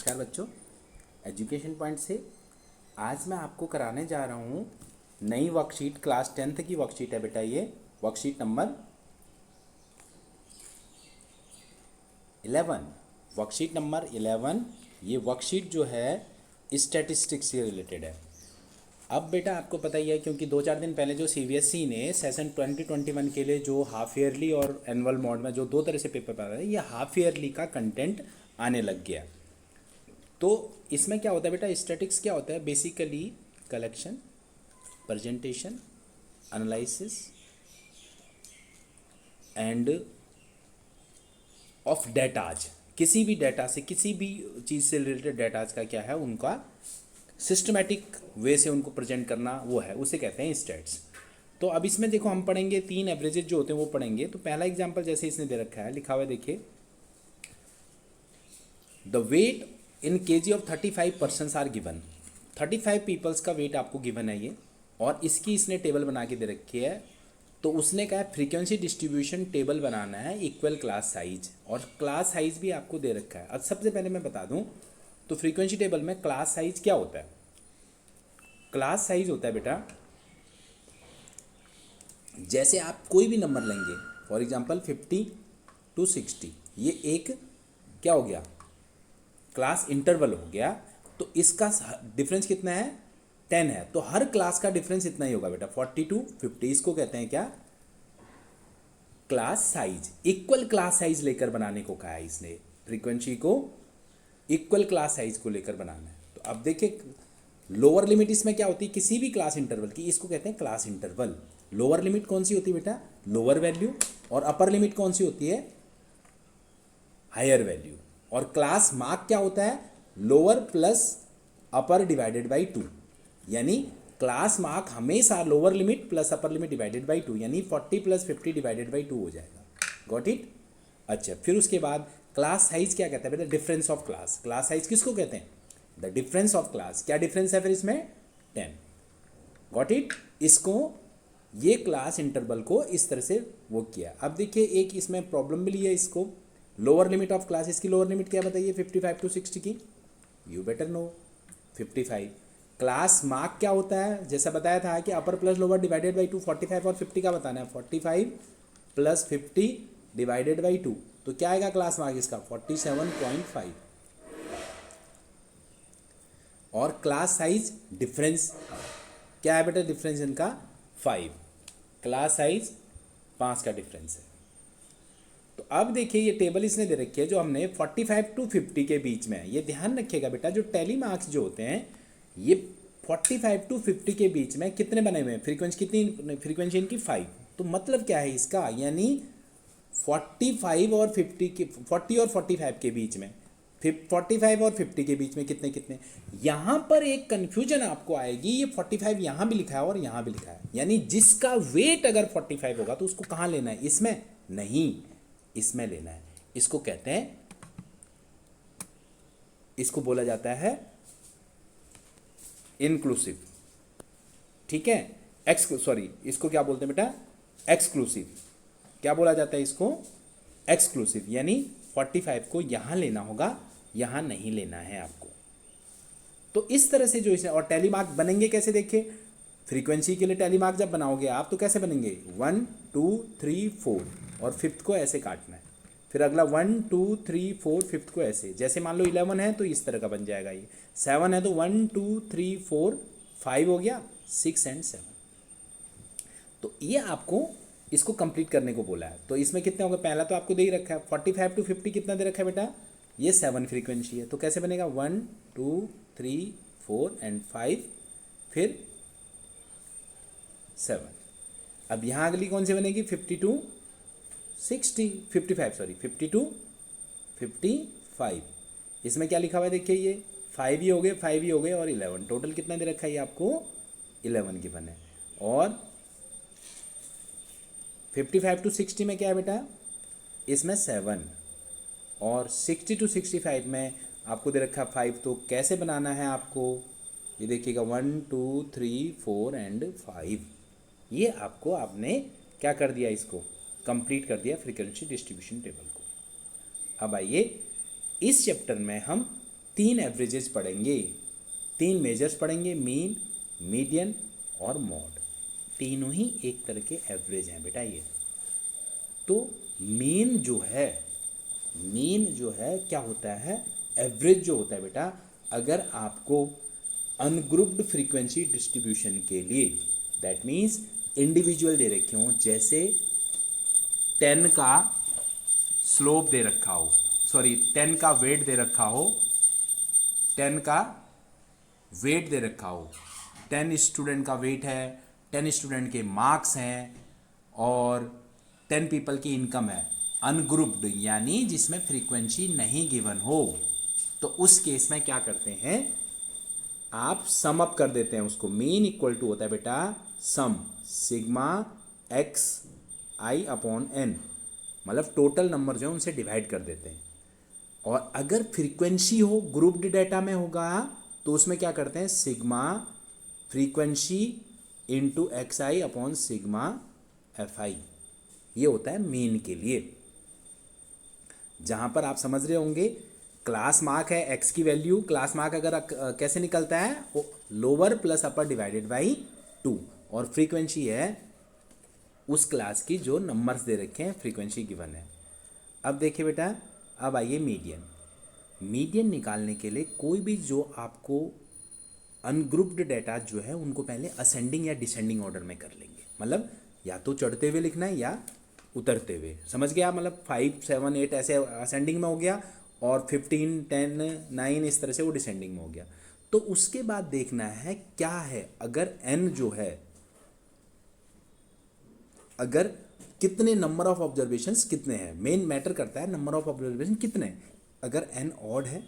नमस्कार बच्चों, education point से आज मैं आपको कराने जा रहा हूँ नई वर्कशीट। क्लास 10th की वर्कशीट है बेटा। ये वर्कशीट नंबर 11। Worksheet number 11। ये वर्कशीट जो है स्टैटिस्टिक्स से रिलेटेड है। अब बेटा आपको पता ही है, क्योंकि 2-4 दिन पहले जो सीबीएसई ने सेशन 2021 के लिए जो हाफ ईयरली और एनुअल मोड में जो दो तरह से पेपर पढ़ा है, ये हाफ ईयरली का कंटेंट आने लग गया। तो इसमें क्या होता है बेटा, स्टैटिक्स क्या होता है? Basically collection, presentation, analysis end of datas. किसी भी डेटा से, किसी भी चीज़ से रिलेटेड डेटाज का क्या है, उनका सिस्टमेटिक वे से उनको प्रेजेंट करना, वो है, उसे कहते हैं स्टैट्स। तो अब इसमें देखो हम पढ़ेंगे 3 एवरेजेस जो होते हैं वो पढ़ेंगे। तो पहला एग्जांपल जैसे इसने दे रखा है, लिखा हुआ है देखिए, the weight in kg of 35 persons are given. 35 peoples का वेट आपको गिवन है ये, और इसकी इसने टेबल बना के दे रखी है। तो उसने कहा फ्रीक्वेंसी डिस्ट्रीब्यूशन टेबल बनाना है इक्वल क्लास साइज, और क्लास साइज भी आपको दे रखा है। अब सबसे पहले मैं बता दूं, तो फ्रीक्वेंसी टेबल में क्लास साइज क्या होता है? क्लास साइज होता है बेटा, जैसे आप कोई भी नंबर लेंगे, फॉर एग्जांपल 50 to 60, ये एक क्या हो गया, क्लास इंटरवल हो गया। तो इसका डिफरेंस कितना है? 10 है। तो हर क्लास का डिफरेंस इतना ही होगा बेटा, 40 to 50। इसको कहते हैं क्या? Class size. Equal class size लेकर बनाने को कहा है इसने, फ्रीक्वेंसी को इक्वल क्लास साइज को लेकर बनाना है। तो अब देखिए, लोअर लिमिट इसमें क्या होती है, किसी भी क्लास इंटरवल की, इसको कहते हैं क्लास इंटरवल। लोअर लिमिट कौन सी होती है बेटा? Lower value. और अपर लिमिट कौन सी होती है? Higher value. और क्लास मार्क क्या होता है? Lower plus upper divided by 2। यानी क्लास मार्क हमेशा lower limit plus upper limit divided by 2, यानी 40 + 50 डिवाइडेड बाई 2 हो जाएगा। Got it? अच्छा, फिर उसके बाद क्लास साइज क्या कहता है बेटा? Difference of class. Class size किसको कहते हैं? The difference of class. क्या डिफरेंस है फिर इसमें? 10। Got it? इसको, ये क्लास इंटरवल को इस तरह से वो किया। अब देखिए, एक इसमें प्रॉब्लम भी ली है इसको। लोअर लिमिट ऑफ क्लास, इसकी लोअर लिमिट क्या बताइए? 55 to 60 की। You better know 55। Class mark क्या होता है? जैसा बताया था कि upper plus lower divided by 2। 45 और 50 का बताना है। 45 + 50 डिवाइडेड बाई 2। तो क्या आएगा क्लास मार्क इसका? 47.5। और क्लास साइज डिफरेंस क्या है बेटा? डिफरेंस इनका 5। क्लास साइज 5 का डिफरेंस है। तो अब देखिए, ये टेबल इसने दे रखी है जो हमने 45 to 50 के बीच में है। ये ध्यान रखिएगा बेटा, जो टैली मार्क्स जो होते हैं, ये 45 to 50 के बीच में कितने बने हुए हैं? फ्रीक्वेंसी कितनी? फ्रीक्वेंसी इनकी 5। तो मतलब क्या है इसका? यानी 45 और 50 के, 40 और 45 के बीच में, 45 और 50 के बीच में कितने कितने? यहाँ पर एक कन्फ्यूजन आपको आएगी। ये 45 यहाँ भी लिखा है और यहाँ भी लिखा है, यानी जिसका वेट अगर 45 होगा तो उसको कहाँ लेना है? इसमें नहीं, इसमें लेना है। इसको कहते हैं, इसको बोला जाता है इंक्लूसिव। ठीक है? सॉरी, इसको क्या बोलते हैं बेटा? एक्सक्लूसिव। क्या बोला जाता है इसको? एक्सक्लूसिव। यानी 45 को यहां लेना होगा, यहां नहीं लेना है आपको। तो इस तरह से जो इसे, और टैली मार्क बनेंगे कैसे देखिए, फ्रीक्वेंसी के लिए टैली मार्क जब बनाओगे आप तो कैसे बनेंगे? 1 2 3 4, और फिफ्थ को ऐसे काटना है। फिर अगला 1 2 3 4, फिफ्थ को ऐसे। जैसे मान लो 11 है तो इस तरह का बन जाएगा। ये 7 है तो 1 2 3 4 5 हो गया, 6 और 7। तो ये आपको इसको कंप्लीट करने को बोला है। तो इसमें कितने होंगे? पहला तो आपको दे ही रखा है 45 to 50 कितना दे रखा है बेटा? ये 7 फ्रीक्वेंसी है। तो कैसे बनेगा? 1 2 3 4 और 5, फिर 7। अब यहाँ अगली कौन सी बनेगी? 50 to 60, 55 सॉरी, 50 to 55। इसमें क्या लिखा हुआ है देखिए, ये 5 ही हो गए, 5 ही हो गए, और 11। टोटल कितना दे रखा है ये आपको? 11 गिवन है। और 55 to 60 में क्या है बेटा? इसमें 7, और 60 to 65 में आपको दे रखा 5। तो कैसे बनाना है आपको? ये देखिएगा, 1 2 3 4 और 5। ये आपको, आपने क्या कर दिया? इसको कंप्लीट कर दिया, फ्रीक्वेंसी डिस्ट्रीब्यूशन टेबल को। अब आइए, इस चैप्टर में हम तीन एवरेजेस पढ़ेंगे, तीन मेजर्स पढ़ेंगे, मीन, मीडियन और मॉड। तीनों ही एक तरह के एवरेज हैं बेटा ये। तो मीन जो है क्या होता है, एवरेज जो होता है बेटा, अगर आपको अनग्रुप्ड फ्रीक्वेंसी डिस्ट्रीब्यूशन के लिए, दैट मीन्स इंडिविजुअल दे रखे हों, जैसे 10 का स्लोप दे रखा हो, सॉरी 10 का वेट दे रखा हो, 10 का वेट दे रखा हो, 10 स्टूडेंट का वेट है, 10 स्टूडेंट के मार्क्स हैं और 10 पीपल की इनकम है, अनग्रुप्ड यानी जिसमें फ्रीक्वेंसी नहीं गिवन हो, तो उस केस में क्या करते हैं, आप सम अप कर देते हैं उसको। मीन इक्वल टू होता है बेटा सम सिग्मा एक्स आई अपॉन एन, मतलब टोटल नंबर जो है उनसे डिवाइड कर देते हैं। और अगर फ्रीक्वेंसी हो, ग्रुप्ड डेटा में होगा, तो उसमें क्या करते हैं, sigma frequency into x I upon sigma F I, ये होता है मीन के लिए। जहां पर आप समझ रहे होंगे क्लास मार्क है एक्स की वैल्यू, क्लास मार्क अगर कैसे निकलता है, वो lower plus upper divided by 2, और फ्रीक्वेंसी है उस क्लास की जो नंबर्स दे रखे हैं, फ्रीक्वेंसी गिवन है। अब देखिए बेटा, अब आइए मीडियन। मीडियन निकालने के लिए कोई भी जो आपको अनग्रुप्ड डेटा जो है उनको पहले असेंडिंग या डिसेंडिंग ऑर्डर में कर लेंगे, मतलब या तो चढ़ते हुए लिखना है या उतरते हुए, समझ गया, मतलब 5 7 8 ऐसे असेंडिंग में हो गया और 15 10 9 इस तरह से वो डिसेंडिंग में हो गया। तो उसके बाद देखना है क्या है, अगर n जो है, अगर कितने नंबर ऑफ ऑब्जर्वेशंस कितने हैं, मेन मैटर करता है नंबर ऑफ ऑब्जर्वेशन कितने हैं। अगर n ऑड है,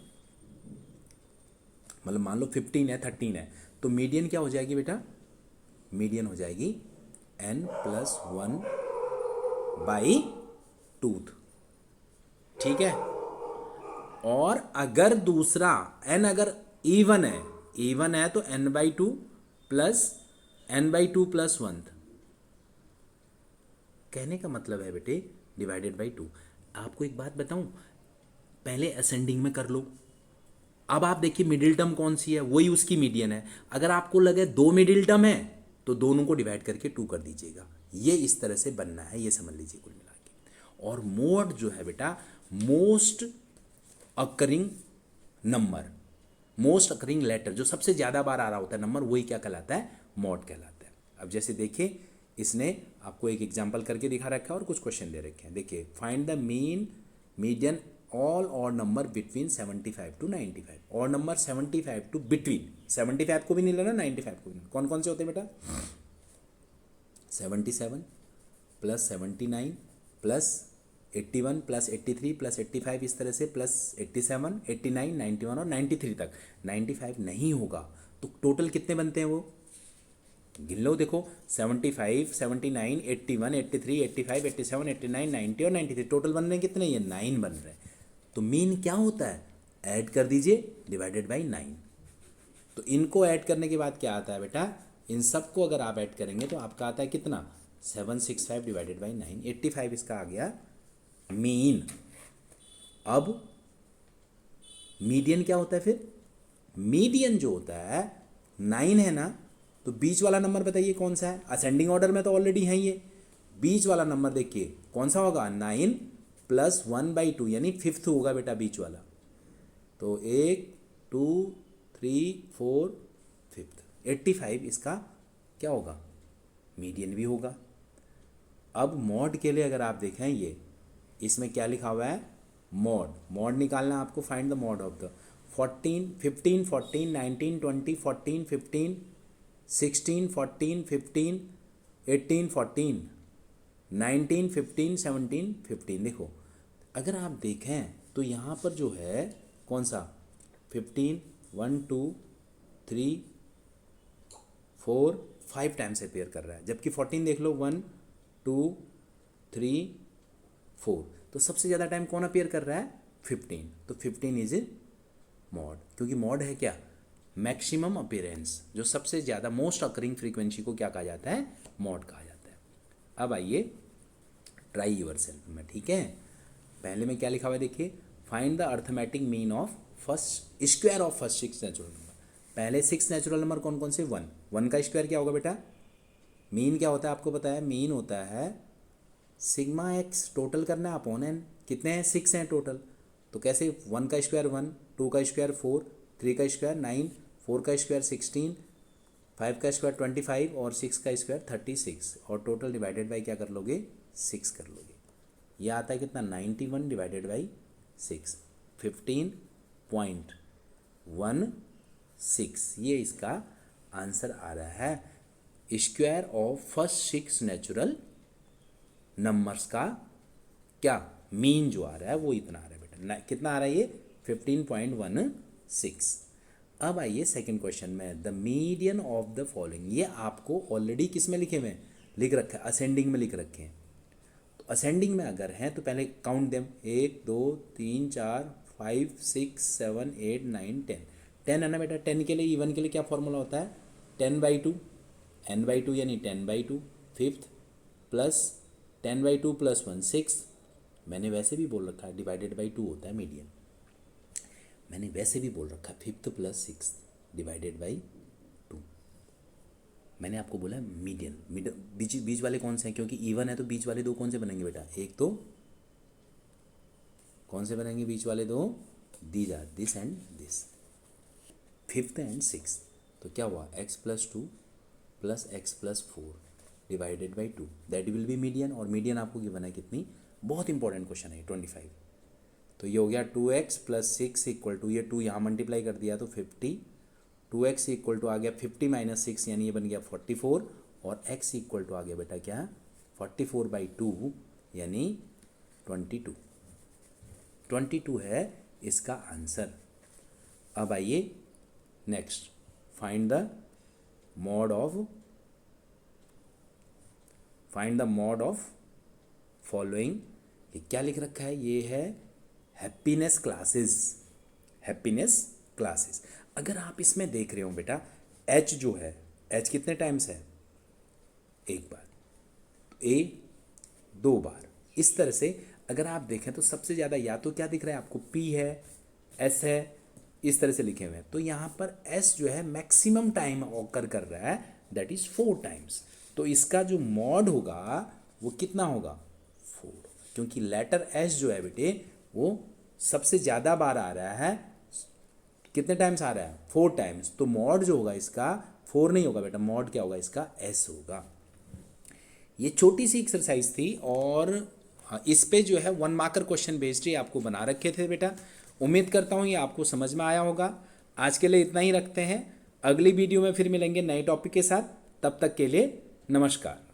मतलब मान लो 15 है 13 है, तो मीडियन क्या हो जाएगी बेटा, मीडियन हो जाएगी n+1 बाई 2, ठीक है। और अगर दूसरा n अगर इवन है तो n/2 प्लस n/2 प्लस 1, कहने का मतलब है बेटे डिवाइडेड बाई 2। आपको एक बात बताऊं, पहले असेंडिंग में कर लो। अब आप देखिए मिडिल टर्म कौन सी है, वही उसकी मीडियन है। अगर आपको लगे 2 मिडिल टर्म है तो दोनों को डिवाइड करके 2 कर दीजिएगा। ये इस तरह से बनना है, ये समझ लीजिए कुल मिला के। और मोड जो है बेटा, most occurring number, most occurring letter, जो सबसे ज़्यादा बार आ रहा होता है नंबर, वही क्या कहलाता है, मॉड कहलाता है। अब जैसे देखिए, इसने आपको एक एग्जांपल करके दिखा रखा है और कुछ क्वेश्चन दे रखे हैं। देखिए, find the mean median all और नंबर बिटवीन 75 to 95, और नंबर 75 टू बिटवीन, 75 को भी नहीं लेना 95 को भी नहीं। कौन कौन से होते हैं बेटा, 77 प्लस 79 प्लस 81 प्लस 83 प्लस 85, इस तरह से प्लस 87 89 91 और 93 तक। 95 नहीं होगा तो टोटल कितने बनते हैं वो गिन लो। देखो 75 79 81 83 85 87 89 90 और 93, टोटल बन रहे हैं कितने, ये 9 बन रहे हैं। तो मीन क्या होता है, ऐड कर दीजिए डिवाइडेड बाई 9। तो इनको ऐड करने के बाद क्या आता है बेटा, इन सबको अगर आप ऐड करेंगे तो आपका आता है कितना, 765 डिवाइडेड बाई 9, 85 इसका आ गया मीन। अब मीडियन क्या होता है फिर, मीडियन जो होता है 9 है ना, तो बीच वाला नंबर बताइए कौन सा है, असेंडिंग ऑर्डर में तो ऑलरेडी है ये। बीच वाला नंबर देखिए कौन सा होगा, 9 प्लस 1/2 यानी 5th होगा बेटा बीच वाला। तो 1 2 3 4 5th, 85 इसका क्या होगा, मीडियन भी होगा। अब मॉड के लिए अगर आप देखें, ये इसमें क्या लिखा हुआ है, मॉड निकालना है आपको। Find the mod of the 14 15 14 19 20 14 15 16 14 15 18 14 19 15 17 15। देखो अगर आप देखें तो यहाँ पर जो है कौन सा, 15 1 2 3 4 5 टाइम्स अपेयर कर रहा है, जबकि 14 देख लो 1 2 3 4, तो सबसे ज़्यादा टाइम कौन अपेयर कर रहा है, 15। तो 15 इज ए मॉड, क्योंकि मॉड है क्या, मैक्सिमम अपीयरेंस, जो सबसे ज़्यादा मोस्ट अकरिंग फ्रीक्वेंसी को क्या कहा जाता है, मॉड कहा जाता है। अब आइए ट्राई यूर सेल्फ में, ठीक है। पहले में क्या लिखा हुआ है देखिए, find the arithmetic mean of first square of first 6 natural number. पहले 6 नेचुरल नंबर कौन कौन से? 1, 1 का स्क्वायर क्या होगा बेटा? मीन क्या होता है आपको पता है? मीन होता है सिग्मा एक्स, टोटल करना है अपॉन एन। कितने हैं? 6 हैं टोटल। तो कैसे? 1 का स्क्वायर 1, 2 का स्क्वायर 4, 3 का स्क्वायर 9, 4 का स्क्वायर 16, 5 का स्क्वायर 25 और 6 का स्क्वायर 36 और टोटल डिवाइडेड बाई क्या कर लोगे? 6 कर लोगे। यह आता है कितना? 91 डिवाइडेड बाई 6, 15.16। ये इसका आंसर आ रहा है। Square of first 6 natural numbers का क्या मीन जो आ रहा है वो इतना आ रहा है बेटा। कितना आ रहा है ये? 15.16। अब आइए सेकंड क्वेश्चन में, the median of the following. ये आपको ऑलरेडी किस में लिखे हुए हैं? लिख रखा है, असेंडिंग में लिख रखे हैं। तो असेंडिंग में अगर हैं तो पहले काउंट देम, 1 2 3 4 5 6 7 8 9 10। 10 है ना बेटा? 10 के लिए, इवन के लिए क्या फॉर्मूला होता है? 10/2, n/2 यानी 10/2, फिफ्थ प्लस 10/2 प्लस 1 6। मैंने वैसे भी बोल रखा है डिवाइडेड बाई 2 होता है मीडियन। मैंने वैसे भी बोल रखा है फिफ्थ प्लस 6 डिवाइडेड बाई 2। मैंने आपको बोला मीडियन। बीच वाले कौन से हैं? क्योंकि इवन है तो बीच वाले दो कौन से बनेंगे बेटा? एक तो कौन से बनेंगे बीच वाले दो? These are this and this, fifth and 6। तो क्या हुआ? x प्लस 2 प्लस x plus 4 divided by 2, that will be median. और मीडियन आपको गिवन है कितनी? बहुत इंपॉर्टेंट क्वेश्चन है 25। तो ये हो गया 2x प्लस 6 इक्वल टू, ये 2 यहाँ मल्टीप्लाई कर दिया तो 50, 2x इक्वल टू आ गया 50 माइनस 6 यानी ये बन गया 44 और x इक्वल टू आ गया बेटा क्या? 44/2 यानी 22। 22 है इसका आंसर। अब आइए next, find the mod of following. ये क्या लिख रखा है? ये है हैप्पीनेस क्लासेस। अगर आप इसमें देख रहे हो बेटा, h जो है, h कितने टाइम्स है? एक बार, a 2 बार। इस तरह से अगर आप देखें तो सबसे ज़्यादा या तो क्या दिख रहा है आपको? p है, s है, इस तरह से लिखे हुए हैं। तो यहाँ पर s जो है मैक्सिमम टाइम ऑकर कर रहा है, दैट इज 4 टाइम्स। तो इसका जो मॉड होगा वो कितना होगा? 4, क्योंकि लेटर s जो है बेटे वो सबसे ज़्यादा बार आ रहा है। कितने टाइम्स आ रहा है? 4 टाइम्स। तो मॉड जो होगा इसका 4 नहीं होगा बेटा, मॉड क्या होगा इसका? s होगा। ये छोटी सी एक्सरसाइज थी और इस पे जो है 1 मार्कर क्वेश्चन बेस्ड ही आपको बना रखे थे बेटा। उम्मीद करता हूँ ये आपको समझ में आया होगा। आज के लिए इतना ही रखते हैं, अगली वीडियो में फिर मिलेंगे नए टॉपिक के साथ। तब तक के लिए नमस्कार।